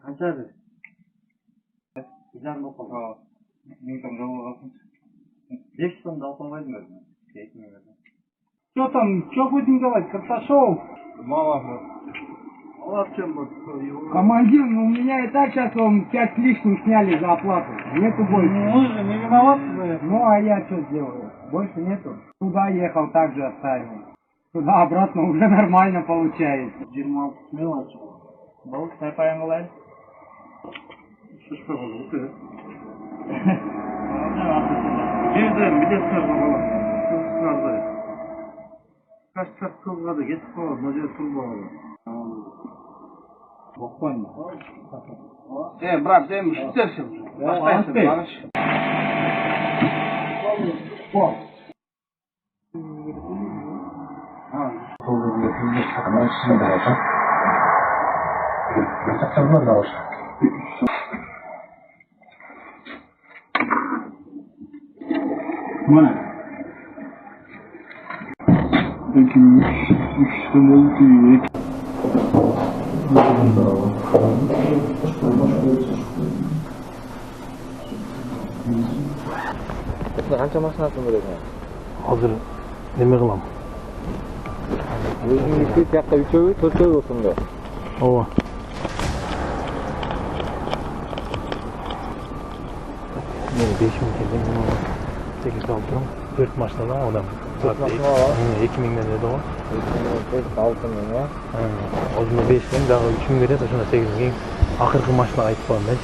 Qanchadi? 1,5 bo'lib qoldi. 1000 so'm javob olsin. 5 so'm olsam bo'lmaydi. Что будем делать, Карташов? Мало. Командир, ну у меня и так сейчас 5 с лишним сняли за оплату. Нету больше. Мы же не виноваты. Ну а я что сделаю? Больше нету. Туда ехал, так же оставил. Туда обратно уже нормально получается. 26 мелочь. Был, сайпаем олай. Что было? Ты? Жерден билеттер бар. Сразу. Каштар кылгады, кетип калды, мына жер турбагы. Спокойно. Брат, сен уштерсиң. Баштайсың, багыш. Mana. Peki 3 gün oldu. Qancha mashinasini bilasan? Hozir nima qilaman? O'zingniki yoqqa 3-ovi, 4-ovi bo'lsin-da. Ova. Men 5000 keldim. Teklif oldim. 4 mashinadan odam. 2000 dan dedi o. 6 ya. O'zimga 5000, daha 3000 beradi, shunda 8000 oxirgi mashina aytib qo'ydim.